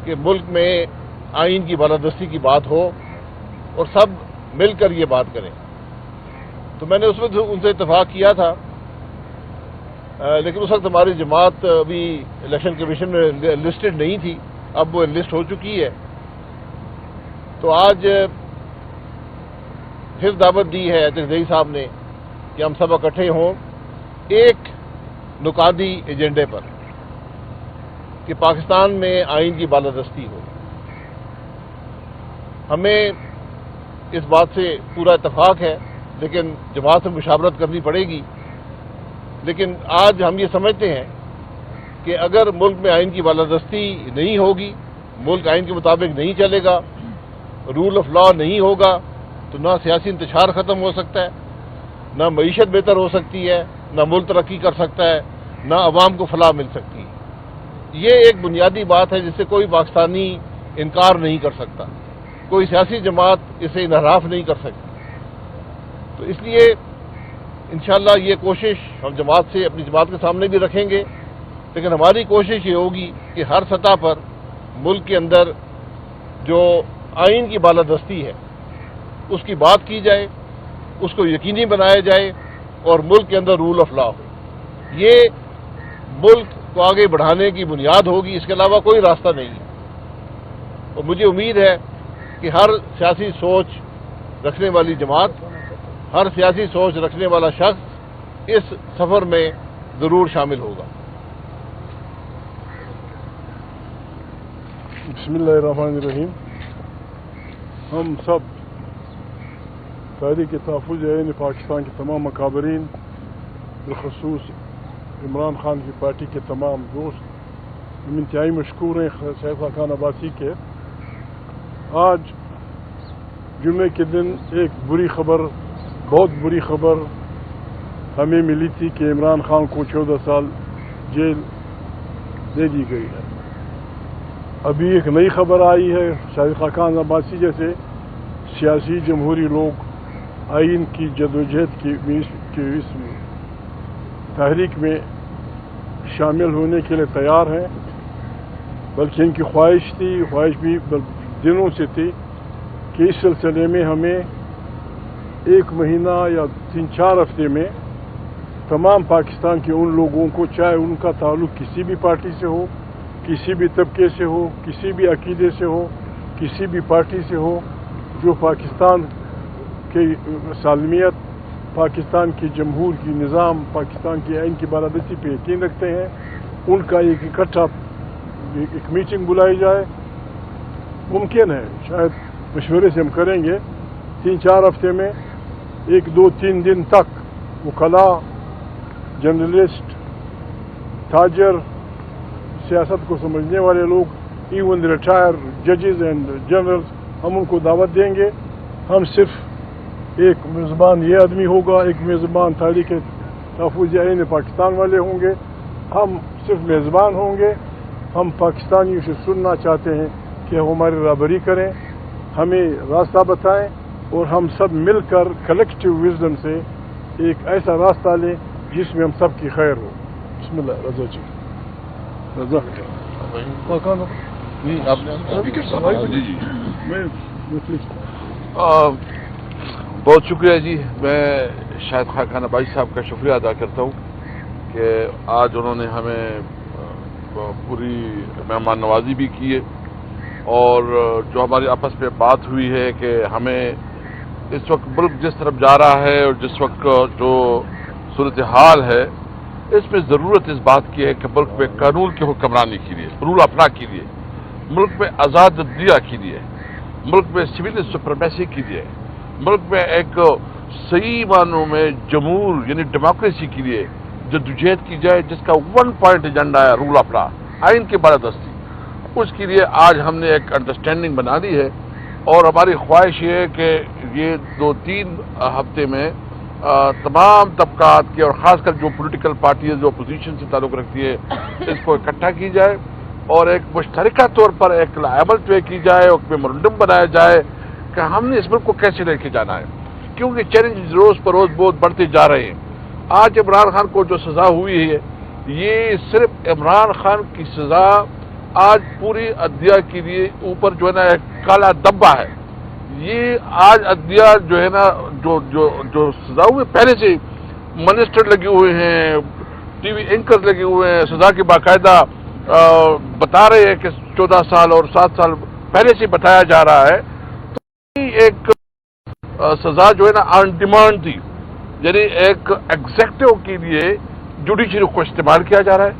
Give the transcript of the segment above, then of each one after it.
کہ ملک میں آئین کی بالادستی کی بات ہو اور سب مل کر یہ بات کریں. تو میں نے اس وقت ان سے اتفاق کیا تھا، لیکن اس وقت ہماری جماعت ابھی الیکشن کمیشن میں لسٹڈ نہیں تھی، اب وہ لسٹ ہو چکی ہے. تو آج پھر دعوت دی ہے زئی صاحب نے کہ ہم سب اکٹھے ہوں ایک نکاتی ایجنڈے پر کہ پاکستان میں آئین کی بالادستی ہو. ہمیں اس بات سے پورا اتفاق ہے، لیکن جماعت سے مشاورت کرنی پڑے گی. لیکن آج ہم یہ سمجھتے ہیں کہ اگر ملک میں آئین کی بالادستی نہیں ہوگی، ملک آئین کے مطابق نہیں چلے گا، رول آف لا نہیں ہوگا، تو نہ سیاسی انتشار ختم ہو سکتا ہے، نہ معیشت بہتر ہو سکتی ہے، نہ ملک ترقی کر سکتا ہے، نہ عوام کو فلاح مل سکتی ہے. یہ ایک بنیادی بات ہے جس سے کوئی پاکستانی انکار نہیں کر سکتا، کوئی سیاسی جماعت اسے انحراف نہیں کر سکتی. تو اس لیے انشاءاللہ یہ کوشش ہم جماعت سے اپنی جماعت کے سامنے بھی رکھیں گے، لیکن ہماری کوشش یہ ہوگی کہ ہر سطح پر ملک کے اندر جو آئین کی بالادستی ہے اس کی بات کی جائے، اس کو یقینی بنایا جائے اور ملک کے اندر رول آف لا ہو. یہ ملک کو آگے بڑھانے کی بنیاد ہوگی، اس کے علاوہ کوئی راستہ نہیں ہے. اور مجھے امید ہے کہ ہر سیاسی سوچ رکھنے والی جماعت، ہر سیاسی سوچ رکھنے والا شخص اس سفر میں ضرور شامل ہوگا. بسم اللہ الرحمن الرحیم. ہم سب تحریک تحفظ آئین پاکستان کے تمام مقابرین، بالخصوص عمران خان کی پارٹی کے تمام دوست ہم انتہائی مشکور ہیں سیف خان عباسی کے. آج جمعے کے دن ایک بری خبر، بہت بری خبر ہمیں ملی تھی کہ عمران خان کو 14 سال جیل دے دی گئی ہے. ابھی ایک نئی خبر آئی ہے، سیف خان عباسی جیسے سیاسی جمہوری لوگ آئین کی جدوجہد کی اس تحریک میں شامل ہونے کے لیے تیار ہیں، بلکہ ان کی خواہش بھی دنوں سے تھی کہ اس سلسلے میں ہمیں 1 مہینہ یا 3-4 ہفتے میں تمام پاکستان کے ان لوگوں کو، چاہے ان کا تعلق کسی بھی پارٹی سے ہو، کسی بھی طبقے سے ہو، کسی بھی عقیدے سے ہو، کسی بھی پارٹی سے ہو، جو پاکستان کی سالمیت، پاکستان کی جمہور کی نظام، پاکستان کی آئین کی بالادستی پہ یقین رکھتے ہیں، ان کا ایک اکٹھا ایک میٹنگ بلائی جائے. ممکن ہے، شاید مشورے سے ہم کریں گے 3-4 ہفتے میں 1-2-3 دن تک وکلاء، جرنلسٹ، تاجر، سیاست کو سمجھنے والے لوگ، ایون ریٹائر ججز اینڈ جنرلز، ہم ان کو دعوت دیں گے. ہم صرف ایک میزبان یہ آدمی ہوگا، ایک میزبان تحریک تحفظ آئین پاکستان والے ہوں گے. ہم صرف میزبان ہوں گے. ہم پاکستانیوں سے سننا چاہتے ہیں کہ وہ ہماری رہبری کریں، ہمیں راستہ بتائیں، اور ہم سب مل کر کلیکٹیو وزڈم سے ایک ایسا راستہ لیں جس میں ہم سب کی خیر ہو. بسم اللہ. رضا جی، رضا بہت شکریہ جی. میں شاہد خان عباسی صاحب کا شکریہ ادا کرتا ہوں کہ آج انہوں نے ہمیں پوری مہمان نوازی بھی کی ہے، اور جو ہماری آپس میں بات ہوئی ہے کہ ہمیں اس وقت ملک جس طرف جا رہا ہے اور جس وقت جو صورتحال ہے، اس میں ضرورت اس بات کی ہے کہ ملک میں قانون کی حکمرانی کے لیے، رول آف لا کے لیے، ملک میں آزاد عدلیہ کے لیے، ملک میں سول سپریمیسی کے لیے، ملک میں ایک صحیح معنوں میں جمہور یعنی ڈیموکریسی کے لیے جدوجہد کی جائے، جس کا 1 پوائنٹ ایجنڈا ہے رول آف لا، آئین کی بالادستی. اس کے لیے آج ہم نے ایک انڈرسٹینڈنگ بنا لی ہے، اور ہماری خواہش یہ ہے کہ یہ 2-3 ہفتے میں تمام طبقات کے، اور خاص کر جو پولیٹیکل پارٹیز جو اپوزیشن سے تعلق رکھتی ہے، اس کو اکٹھا کی جائے اور ایک مشترکہ طور پر ایک لائبل طے کی جائے اور میمورنڈم بنایا جائے کہ ہم نے اس ملک کو کیسے لے کے جانا ہے، کیونکہ چیلنج روز پر روز بہت بڑھتے جا رہے ہیں. آج عمران خان کو جو سزا ہوئی ہے، یہ صرف عمران خان کی سزا آج پوری عدلیہ کے لیے اوپر جو ہے نا ایک کالا دبا ہے. یہ آج عدلیہ جو ہے نا جو سزا ہوئے پہلے سے منسٹر لگے ہوئے ہیں, ٹی وی اینکر لگے ہوئے ہیں, سزا کے باقاعدہ بتا رہے ہیں کہ 14 سال اور 7 سال پہلے سے بتایا جا رہا ہے. تو ایک سزا جو ہے نا آن ڈیمانڈ تھی, یعنی ایک ایگزیکٹو کے لیے جوڈیشری کو استعمال کیا جا رہا ہے.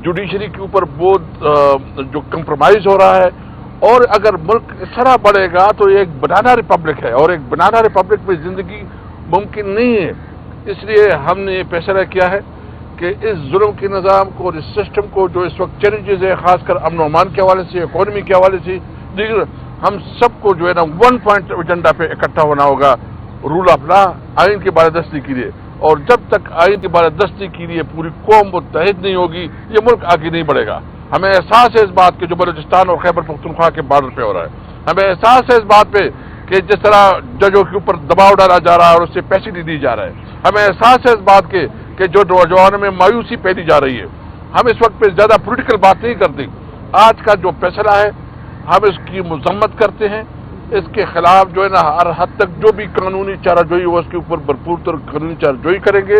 جوڈیشری کے اوپر بہت جو کمپرومائز ہو رہا ہے, اور اگر ملک اس طرح بڑھے گا تو یہ ایک بنانا ریپبلک ہے, اور ایک بنانا ریپبلک میں زندگی ممکن نہیں ہے. اس لیے ہم نے یہ فیصلہ کیا ہے کہ اس ظلم کے نظام کو اور اس سسٹم کو جو اس وقت چیلنجز ہے, خاص کر امن و امان کے حوالے سے, اکانومی کے حوالے سے, دیگر ہم سب کو جو ہے نا 1 پوائنٹ ایجنڈا پہ اکٹھا ہونا ہوگا, رول آف لا, آئین کی بالادستی کے لیے. اور جب تک آئین کی بالادستی کے لیے پوری قوم متحد نہیں ہوگی, یہ ملک آگے نہیں بڑھے گا. ہمیں احساس ہے اس بات کے جو بلوچستان اور خیبر پختونخوا کے بارڈر پہ ہو رہا ہے. ہمیں احساس ہے اس بات پہ کہ جس طرح ججوں کے اوپر دباؤ ڈالا جا رہا ہے اور اس سے پیسے نہیں دی جا رہا ہے. ہمیں احساس ہے اس بات کے کہ جو نوجوانوں میں مایوسی پیدا جا رہی ہے. ہم اس وقت پہ زیادہ پولیٹیکل بات نہیں کرتے. آج کا جو فیصلہ ہے ہم اس کی مذمت کرتے ہیں. اس کے خلاف جو ہے نا ہر حد تک جو بھی قانونی چارہ جوئی ہو اس کے اوپر بھرپور طور قانونی چارہ جوئی کریں گے.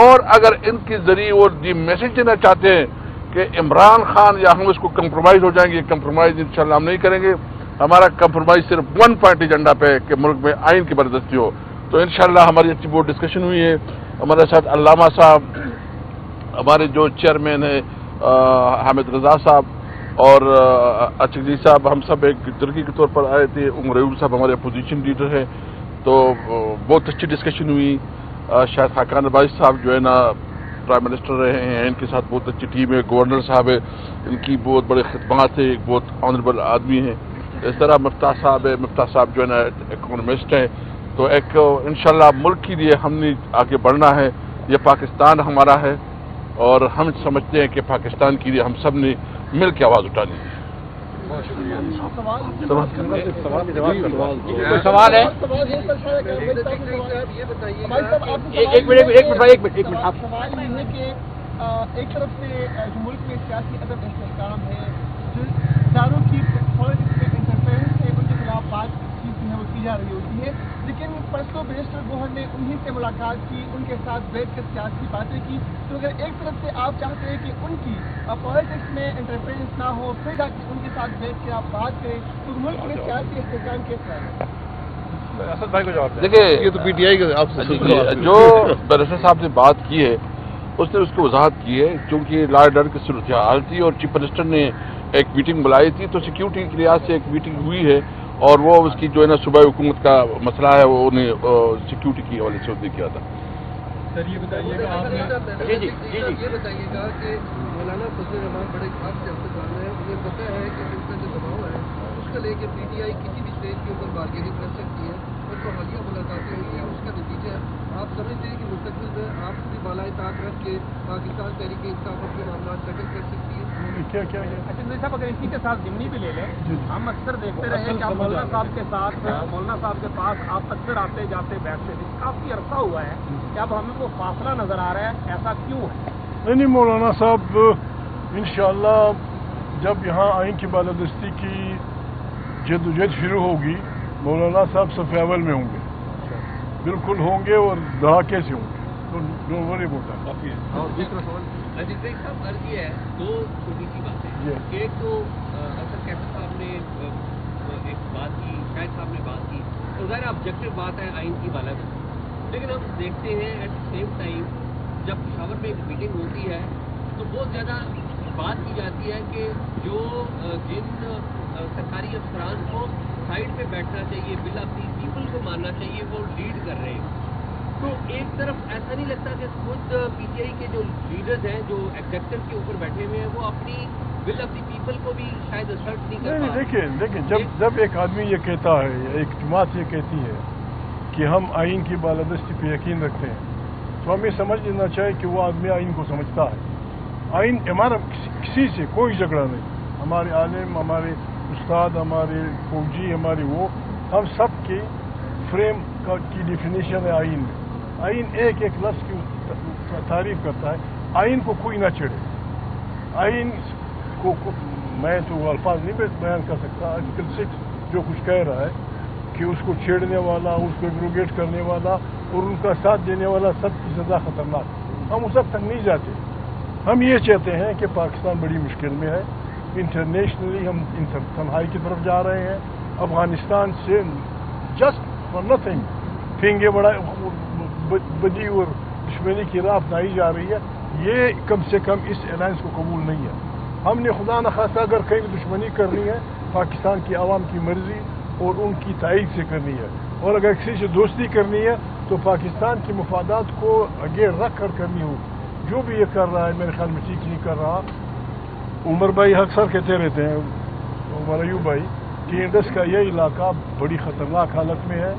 اور اگر ان کے ذریعے وہ یہ میسج دینا چاہتے ہیں کہ عمران خان یا ہم اس کو کمپرومائز ہو جائیں گے, کمپرومائز انشاءاللہ ہم نہیں کریں گے. ہمارا کمپرومائز صرف 1 پوائنٹ ایجنڈا پہ ہے کہ ملک میں آئین کی بالادستی ہو. تو انشاءاللہ ہماری اچھی بہت ڈسکشن ہوئی ہے. ہمارے ساتھ علامہ صاحب, ہمارے جو چیئرمین ہیں حامد رضا صاحب اور اچگی صاحب, ہم سب ایک ترکی کے طور پر آئے تھے. عمر ایوب صاحب ہمارے اپوزیشن لیڈر ہیں. تو بہت اچھی ڈسکشن ہوئی. شاہد خاقان عباسی صاحب جو ہے نا پرائم منسٹر رہے ہیں, ان کے ساتھ بہت اچھی ٹیم ہے. گورنر صاحب ہے, ان کی بہت بڑے خدمات ہیں, ایک بہت آنریبل آدمی ہیں. اس طرح مفتاح صاحب ہے, مفتاح صاحب جو ہے نا اکانومسٹ ہیں. تو ایک انشاءاللہ ملک کے لیے ہم نے آگے بڑھنا ہے. یہ پاکستان ہمارا ہے اور ہم سمجھتے ہیں کہ پاکستان کے لیے ہم سب نے مل کے آواز اٹھانی ہے. سوال ہے, ایک منٹ آپ. سوال یہ ہے کہ ایک طرف سے جو ملک میں سیاسی عدم استحکام ہے, جو اداروں کی پالیٹکس میں انٹرفیئرنس ہے, ان کے خلاف بات چیت جو ہے وہ کی جا رہی ہوتی ہے. لیکن پرسوں منسٹر گوہر نے انہی سے ملاقات کی, ان کے ساتھ بیٹھ کر سیاسی باتیں کی. تو اگر ایک طرف سے آپ چاہتے ہیں کہ ان کی پالیٹکس میں انٹرفیئرنس نہ ہو, پھر جا کے ان کے ساتھ بیٹھ کے آپ بات کریں, تو ملک میں سیاسی استحکام کیسا ہے؟ اسد بھائی کو جواب دیں. دیکھیے, یہ تو پی ٹی آئی کا آپ سے جو بیرسٹر صاحب نے بات کی ہے اس نے اس کو وضاحت کی ہے. چونکہ لا ڈر کی صورتحال تھی اور چیف منسٹر نے ایک میٹنگ بلائی تھی, تو سیکیورٹی کے لحاظ سے ایک میٹنگ ہوئی ہے, اور وہ اس کی جو ہے نا صوبائی حکومت کا مسئلہ ہے, وہ انہیں سیکیورٹی کی حوالے سے اس نے کیا تھا. سر یہ بتائیے گا آپ نے یہ بتائیے گا کہ مولانا فضل الرحمان بڑے خاص سیاستدان ہیں, انہیں پتہ ہے کہ اس کا جو دباؤ ہے اس کا لے کے پی ٹی آئی کسی بھی اسٹیج کے اوپر بارگیننگ کر سکتی ہے. اور جو حالیہ ملاقاتیں ہوئی ہیں اس کا نتیجہ آپ سمجھتے ہیں کہ مستقبل میں آپ بھی بالائے طاق رکھ کے پاکستان تحریک انصاف اپنے معاملات سیٹل کر سکتی ہے؟ اچھا صاحب, اگر اسی کے ساتھ ضمنی بھی لے لیں, ہم اکثر دیکھتے رہے کہ آپ مولانا صاحب کے ساتھ, مولانا صاحب کے پاس آپ اکثر آتے جاتے بیٹھتے تھے. کافی عرصہ ہوا ہے کہ اب ہمیں وہ فاصلہ نظر آ رہا ہے, ایسا کیوں ہے؟ نہیں, مولانا صاحب انشاءاللہ جب یہاں آئین کی بالادستی کی جدوجہد شروع ہوگی, مولانا صاحب صف اول میں ہوں گے, بالکل ہوں گے, اور دھڑاکے سے ہوں گے. تو ڈونٹ بولتا ہے. اور دوسرا سوال عزیز بھائی صاحب, عرض یہ ہے دو چھوٹی سی باتیں. ایک تو اکثر کیپٹن صاحب نے ایک بات کی, شاہد صاحب نے بات کی, تو ظاہر آبجیکٹو بات ہے آئین کی بالادستی. لیکن ہم دیکھتے ہیں ایٹ دا سیم ٹائم جب پشاور میں ایک میٹنگ ہوتی ہے تو بہت زیادہ بات کی جاتی ہے کہ جو جن سرکاری افسران کو سائڈ پہ بیٹھنا چاہیے, بل آف دی پیپل کو ماننا چاہیے, وہ لیڈ کر رہے ہیں. تو ایک طرف ایسا نہیں لگتا کہ خود پی ٹی آئی کے جو لیڈرز ہیں جو ایگزیکٹو کے اوپر بیٹھے ہوئے ہیں وہ اپنی ول آف دی پیپل کو بھی شاید اسرٹ نہیں کر پا رہے؟ دیکھیں جب ایک آدمی یہ کہتا ہے یا ایک جماعت یہ کہتی ہے کہ ہم آئین کی بالادستی پہ یقین رکھتے ہیں, تو ہمیں سمجھ لینا چاہیے کہ وہ آدمی آئین کو سمجھتا ہے. آئین ہمارا کسی سے کوئی جھگڑا نہیں. ہمارے عالم, ہمارے استاد, ہمارے فوجی, ہمارے وہ, ہم سب کی فریم کی ڈیفینیشن ہے آئین میں. آئین ایک ایک لفظ کی تعریف کرتا ہے. آئین کو کوئی نہ چھیڑے, آئین کو میں تو الفاظ نہیں بیان کر سکتا. آرٹیکل 6 جو کچھ کہہ رہا ہے کہ اس کو چھیڑنے والا, اس کو ایبروگیٹ کرنے والا اور ان کا ساتھ دینے والا سب کی سزا خطرناک. ہم اس حد تک نہیں جاتے. ہم یہ چاہتے ہیں کہ پاکستان بڑی مشکل میں ہے. انٹرنیشنلی ہم تنہائی کی طرف جا رہے ہیں. افغانستان سے جسٹ فار نتھنگ پھینگے بڑا بدی اور دشمنی کی راہ اپنائی جا رہی ہے. یہ کم سے کم اس الائنس کو قبول نہیں ہے. ہم نے خدا نخواستہ اگر کہیں دشمنی کرنی ہے پاکستان کی عوام کی مرضی اور ان کی تائید سے کرنی ہے, اور اگر کسی سے دوستی کرنی ہے تو پاکستان کے مفادات کو آگے رکھ کر کرنی ہو. جو بھی یہ کر رہا ہے میرے خیال میں ٹھیک نہیں کر رہا. عمر بھائی اکثر کہتے رہتے ہیں, عمر ایوب بھائی, کہ انڈس کا یہ علاقہ بڑی خطرناک حالت میں ہے.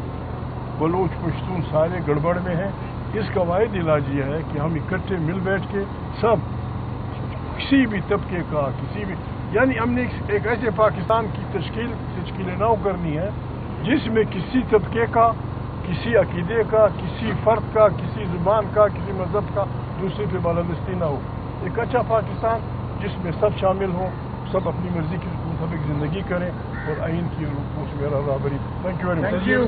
بلوچ پشتون سارے گڑبڑ میں ہیں. اس کا واحد علاج یہ ہے کہ ہم اکٹھے مل بیٹھ کے سب کسی بھی طبقے کا کسی بھی, یعنی ہم نے ایک ایسے پاکستان کی تشکیل نو کرنی ہے جس میں کسی طبقے کا, کسی عقیدے کا, کسی فرد کا, کسی زبان کا, کسی مذہب کا دوسرے پہ بالادستی نہ ہو. ایک اچھا پاکستان جس میں سب شامل ہوں, سب اپنی مرضی کے مطابق زندگی کریں اور آئین کی حقوق سے میرا برابری. Thank you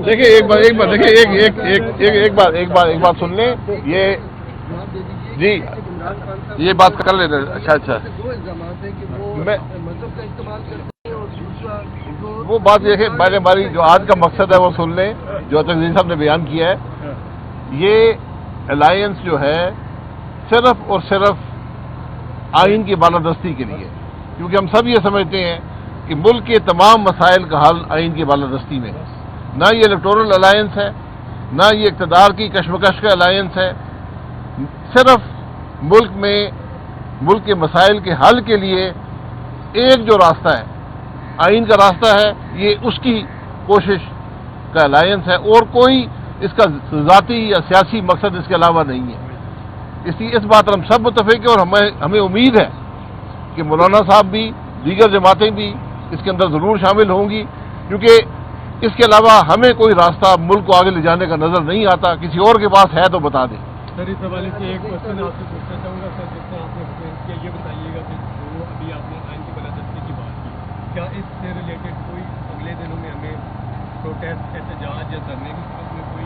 very much. دیکھیے ایک بات سن لیں. یہ جی یہ بات کر لیتے. اچھا وہ بات دیکھیں ہماری جو آج کا مقصد ہے وہ سن لیں جو تقدیر صاحب نے بیان کیا ہے. یہ الائنس جو ہے صرف اور صرف آئین کی بالادستی کے لیے, کیونکہ ہم سب یہ سمجھتے ہیں کہ ملک کے تمام مسائل کا حل آئین کی بالادستی میں. نہ یہ الیکٹورل الائنس ہے, نہ یہ اقتدار کی کشمکش کا الائنس ہے. صرف ملک کے مسائل کے حل کے لیے ایک جو راستہ ہے آئین کا راستہ ہے, یہ اس کی کوشش کا الائنس ہے, اور کوئی اس کا ذاتی یا سیاسی مقصد اس کے علاوہ نہیں ہے. اس لیے اس بات پر ہم سب متفق ہیں, اور ہمیں امید ہے کہ مولانا صاحب بھی دیگر جماعتیں بھی اس کے اندر ضرور شامل ہوں گی, کیونکہ اس کے علاوہ ہمیں کوئی راستہ ملک کو آگے لے جانے کا نظر نہیں آتا. کسی اور کے پاس ہے تو بتا دیں. سر اس حوالے سے ایک کوشچن آپ سے پوچھنا چاہوں گا. سر جس طرح آپ نے ایکسپلین کیا, یہ بتائیے گا کہ جو ابھی آپ نے آئین کی بالادستی کی بات کی, کیا اس سے ریلیٹڈ کوئی اگلے دنوں میں ہمیں پروٹیسٹ, احتجاج یا دھرنے کی صورت میں کوئی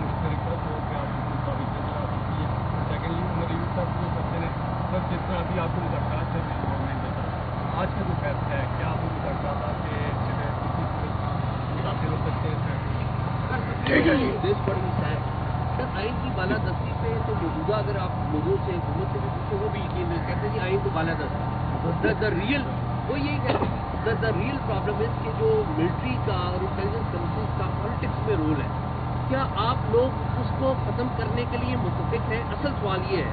مشترکت ہو کہ آپ کو مطابق چلا سکتی ہے؟ سیکنڈلی عمر ایوب صاحب جو کرتے ہیں, سر جس طرح ابھی آپ کو مذاکرات چل رہے ہیں گورنمنٹ کے ساتھ, آج کا جو فیصلہ ہے کیا آپ مذاکرات آپ کے کسی صورت متاثر ہو سکتے ہیں؟ سر آئین کی بالادستی پہ تو موجودہ اگر آپ لوگوں سے حکومت سے بھی پوچھیں وہ بھی یقین کہتے ہیں کہ آئین کو بالادستی دا ریئل وہ یہی کہتے ہیں دا ریئل پرابلم ہے کہ جو ملٹری کا اور انٹیلیجنس کمیشنز کا پالیٹکس میں رول ہے, کیا آپ لوگ اس کو ختم کرنے کے لیے متفق ہیں؟ اصل سوال یہ ہے.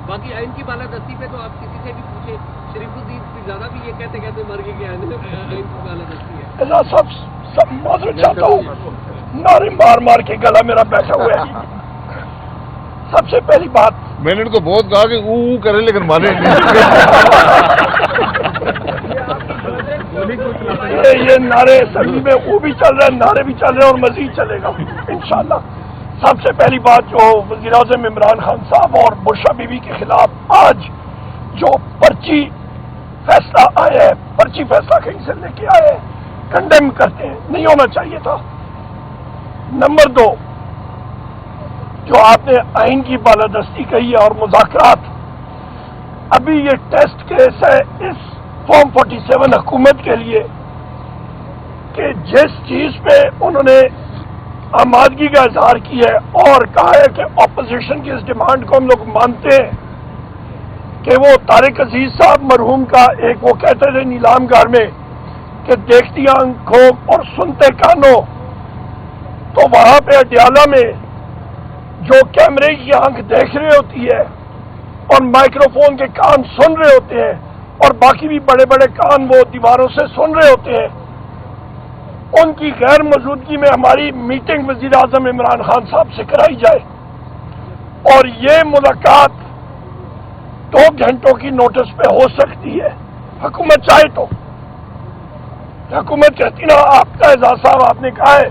باقی آئین کی بالادستی پہ تو آپ کسی سے بھی پوچھیں, شریف الدین زیادہ بھی یہ کہتے مر گئے کہ آئین کی بالادستی ہے. سب معذرت چاہتا ہوں, نعرے مار کے گلا میرا بیٹھا ہوا ہے. سب سے پہلی بات, میں نے ان کو بہت کہا کہ او کریں لیکن مانے یہ نعرے سبھی میں وہ بھی چل رہا ہے, نعرے بھی چل رہے ہیں اور مزید چلے گا انشاءاللہ. سب سے پہلی بات, جو وزیر اعظم عمران خان صاحب اور برشا بی بی کے خلاف آج جو پرچی فیصلہ آیا ہے, پرچی فیصلہ کہیں سے لے کے آئے, کنڈیم کرتے ہیں, نہیں ہونا چاہیے تھا. نمبر 2, جو آپ نے آئین کی بالادستی کہی ہے اور مذاکرات, ابھی یہ ٹیسٹ کیس ہے اس فارم 47 حکومت کے لیے کہ جس چیز پہ انہوں نے آمادگی کا اظہار کیا ہے اور کہا ہے کہ اپوزیشن کی اس ڈیمانڈ کو ہم لوگ مانتے ہیں کہ وہ طارق عزیز صاحب مرحوم کا ایک وہ کہتے تھے نیلام گھر میں کہ دیکھتی آنکھوں اور سنتے کانوں, تو وہاں پہ اڈیالہ میں جو کیمرے کی آنکھ دیکھ رہی ہوتی ہے اور مائکروفون کے کان سن رہے ہوتے ہیں اور باقی بھی بڑے بڑے کان وہ دیواروں سے سن رہے ہوتے ہیں, ان کی غیر موجودگی میں ہماری میٹنگ وزیر اعظم عمران خان صاحب سے کرائی جائے, اور یہ ملاقات 2 گھنٹوں کی نوٹس پہ ہو سکتی ہے. حکومت چاہے تو, حکومت کہتی نا, آپ کا اعزاز صاحب آپ نے کہا ہے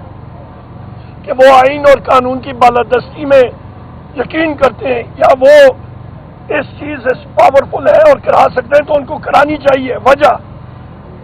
کہ وہ آئین اور قانون کی بالادستی میں یقین کرتے ہیں یا وہ اس چیز پاورفل ہے اور کرا سکتے ہیں تو ان کو کرانی چاہیے. وجہ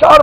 4